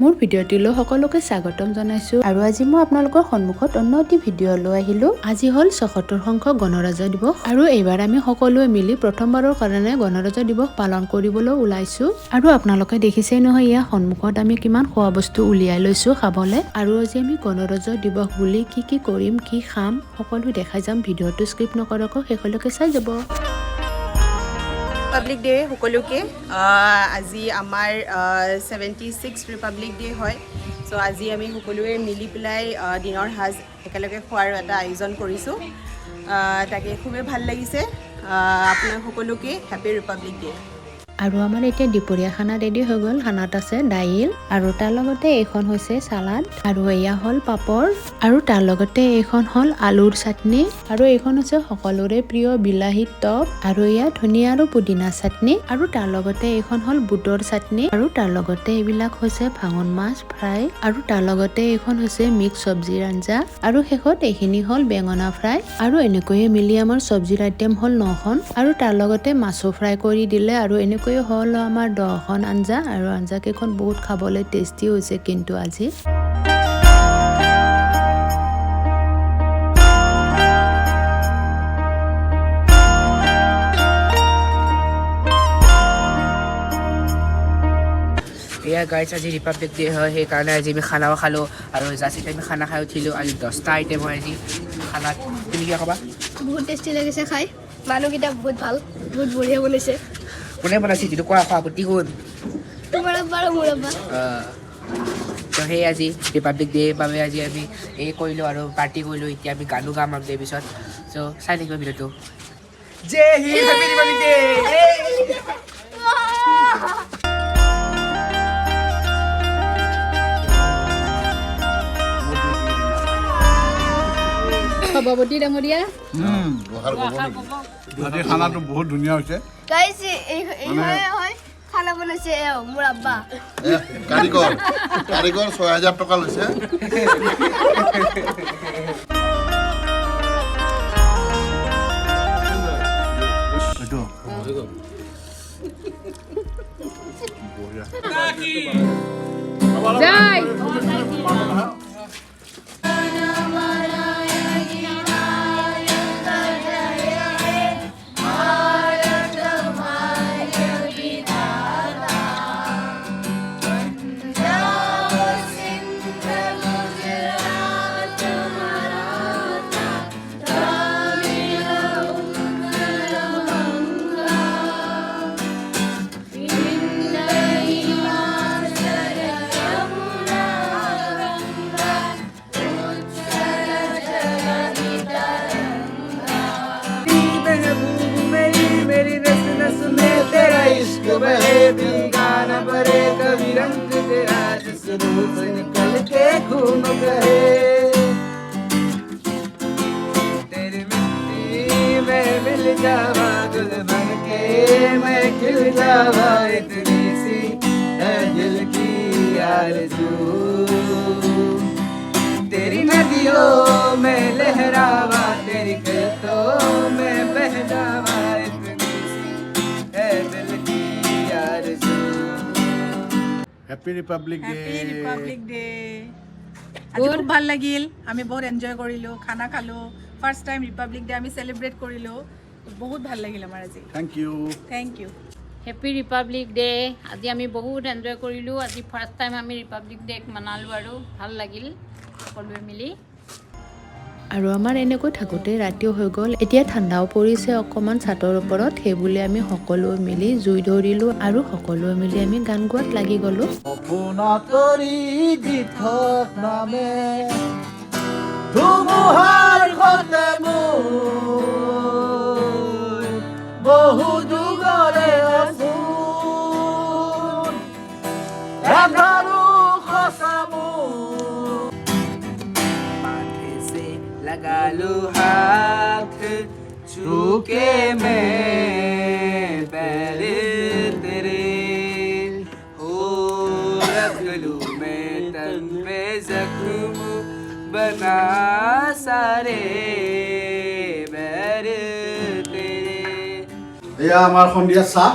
মোৰ ভিডিঅ'টিলৈ সকলোকে স্বাগতম জনাইছোঁ আৰু আজি মই আপোনালোকৰ সন্মুখত অন্য এটি ভিডিঅ' লৈ আহিলোঁ। আজি হ'ল ৭৬ সংখ্যক গণৰাজ্য দিৱস আৰু এইবাৰ আমি সকলোৱে মিলি প্ৰথমবাৰৰ কাৰণে গণৰাজ্য দিৱস পালন কৰিবলৈ ওলাইছোঁ আৰু আপোনালোকে দেখিছেই নহয় ইয়াৰ সন্মুখত আমি কিমান খোৱা বস্তু উলিয়াই লৈছোঁ খাবলৈ আৰু আজি আমি গণৰাজ্য দিৱস বুলি কি কৰিম কি খাম সকলো দেখাই যাম। ভিডিঅ'টো স্কিপ নকৰাকৈ শেষলৈকে চাই যাব। ৰিপাব্লিক ডে সকলোকে আজি আমাৰ 76 ৰিপাব্লিক ডে হয়। চ' আজি আমি সকলোৱে মিলি পেলাই দিনৰ সাজ একেলগে খোৱাৰ এটা আয়োজন কৰিছোঁ। তাকে খুবেই ভাল লাগিছে। আপোনাক সকলোকে হেপী ৰিপাব্লিক ডে। আৰু আমাৰ এতিয়া দুপৰীয়া খানা ৰেডি হৈ গ'ল। খানাত আছে দাইল আৰু তাৰ লগতে এইখন হৈছে চালাড আৰু এয়া হ'ল পাপৰ আৰু তাৰ লগতে এইখন হ'ল আলুৰ চাটনি আৰু এইখন হৈছে সকলোৰে প্ৰিয় বিলাহীৰ টক আৰু এয়া ধনিয়া আৰু পুদিনা চাটনি আৰু তাৰ লগতে এইখন হ'ল বুটৰ চাটনি আৰু তাৰ লগতে এইবিলাক হৈছে ভাঙন মাছ ফ্ৰাই আৰু তাৰ লগতে এইখন হৈছে মিক্স চব্জিৰ আঞ্জা আৰু শেষত এইখিনি হ'ল বেঙেনা ফ্ৰাই আৰু এনেকৈয়ে মিলি আমাৰ চব্জিৰ আইটেম হ'ল 9খন আৰু তাৰ লগতে মাছো ফ্ৰাই কৰি দিলে আৰু এনেকৈ হ'ল আমাৰ 10খন আঞ্জা আৰু আঞ্জা কেইখন বহুত খাবলৈ টেষ্টি হৈছে কিন্তু আজি এয়া গাইজ আজি ৰিপাব্লিক ডে হয়, সেইকাৰণে আজি আমি খানাও খালোঁ আৰু জাষ্ট আমি খানা খাই উঠিলোঁ। আজি 10টা আইটেম হয় আজি খানাত। তুমি কিয় ক'বা? বহুত টেষ্টি লাগিছে খাই, মানুহকেইটা বহুত ভাল, বহুত বঢ়িয়া বনাইছে। কোনে বনাইছে যিটো কোৱা আপত্তি কোন? তোমাৰ আব্বা আৰু মোৰ আব্বা। তো সেই আজি ৰিপাব্লিক ডে বাবে আজি আমি এই কৰিলোঁ আৰু পাৰ্টি কৰিলোঁ। এতিয়া আমি গানো গাম আৰু ডে পিছত। চ' চাই থাকিব ভিডিঅ'টো। জয় হিন্দ, হেপী ৰিপাব্লিক ডে। সভাপতি ডাঙৰীয়া আজি খানাটো বহুত ধুনীয়া হৈছে। গাইছ হয় খানা বনাইছে মোৰ আব্বা। কাৰিকৰ ৬,০০০ টকা লৈছে। तेरी नदियों में लहरावा, तेरी खेतों में बहरावा, इतनी सी है दिल की आरज़ू। Happy Republic Day. Happy Republic Day. আজি খুব ভাল লাগিল, আমি বহুত এনজয় কৰিলোঁ, খানা খালোঁ। ফাৰ্ষ্ট টাইম ৰিপাব্লিক ডে আমি চেলিব্ৰেট কৰিলোঁ। বহুত ভাল লাগিল আমাৰ আজি। Thank you. Thank you. Happy Republic Day. আজি আমি বহুত এনজয় কৰিলোঁ। আজি ফাৰ্ষ্ট টাইম আমি ৰিপাব্লিক ডে মানালোঁ আৰু ভাল লাগিল সকলোৱে মিলি। আৰু আমাৰ এনেকৈ থাকোঁতে ৰাতিও হৈ গ'ল। এতিয়া ঠাণ্ডাও পৰিছে অকণমান ছাদৰ ওপৰত, সেইবুলি আমি সকলোৱে মিলি জুই ধৰিলোঁ আৰু সকলোৱে মিলি আমি গান গোৱাত লাগি গ'লোঁ। বহু যুগৰে लगा लो हाथ छूके मैं पैर तेरे हो रख लूं मैं तन पे जख्म बना सारे बैर तेरे। এয়া আমাৰ সন্ধিয়া চাহ।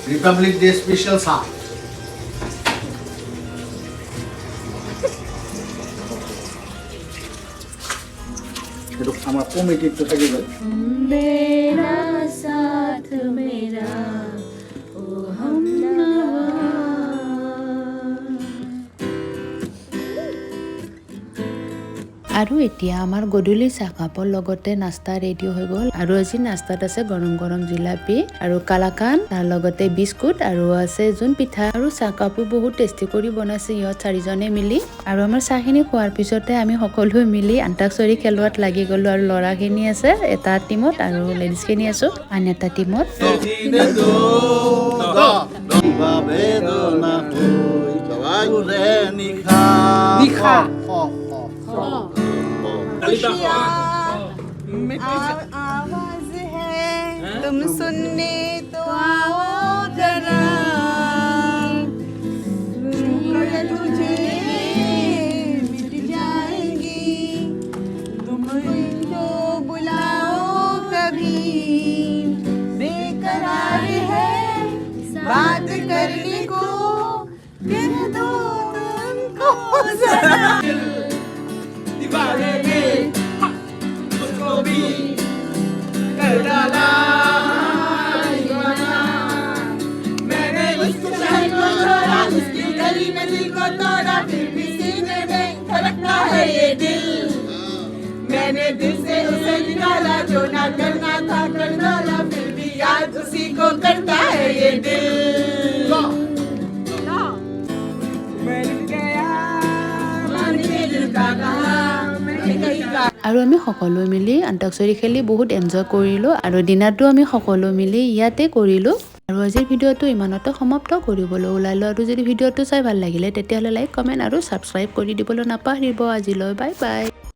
ৰিপাব্লিক ডে স্পেচিয়েল চাহ এইটো আমাৰ কমিটিটো থাকি গ'ল আৰু এতিয়া আমাৰ গধূলি চাহকাপৰ লগতে নাস্তা ৰেডি হৈ গ'ল আৰু আজি নাস্তাত আছে গৰম গৰম জিলাপি আৰু কালাকান তাৰ লগতে বিস্কুট আৰু আছে জোন পিঠা আৰু চাহকাপো বহুত টেষ্টি কৰি বনাইছে ইহঁত চাৰিজনে মিলি আৰু আমাৰ চাহখিনি খোৱাৰ পিছতে আমি সকলোৱে মিলি আন্তাক্ষৰী খেলোৱাত লাগি গ'লো আৰু ল'ৰাখিনি আছে এটা টিমত আৰু লেডিজখিনি আছো আন এটা টিমত आवाज है तुम सुनने तो आओ जरा तुझे मिट जाएंगी तुम तो बुलाओ कभी बेकरार है बात करने को कह दो तुमको जरा दीवाने में उसको भी कर डाला दीवाना मैंने उसको छोड़ा उसकी गली में दिल को तोड़ा फिर भी सीने में धड़कता है ये दिल मैंने दिल से उसे निकाला जो ना करना था कर डाला फिर भी याद उसी को करता है ये दिल मिल गया मन के दिल का कहा আৰু আমি সকলোৱে মিলি আন্তাক্ষৰী খেলি বহুত এনজয় কৰিলোঁ আৰু ডিনাৰটো আমি সকলো মিলি ইয়াতে কৰিলোঁ আৰু আজিৰ ভিডিঅ'টো ইমানতে সমাপ্ত কৰিবলৈ ওলালোঁ আৰু যদি ভিডিঅ'টো চাই ভাল লাগিলে তেতিয়াহ'লে লাইক কমেণ্ট আৰু ছাবস্ক্ৰাইব কৰি দিবলৈ নাপাহৰিব আজিলৈ বাই বাই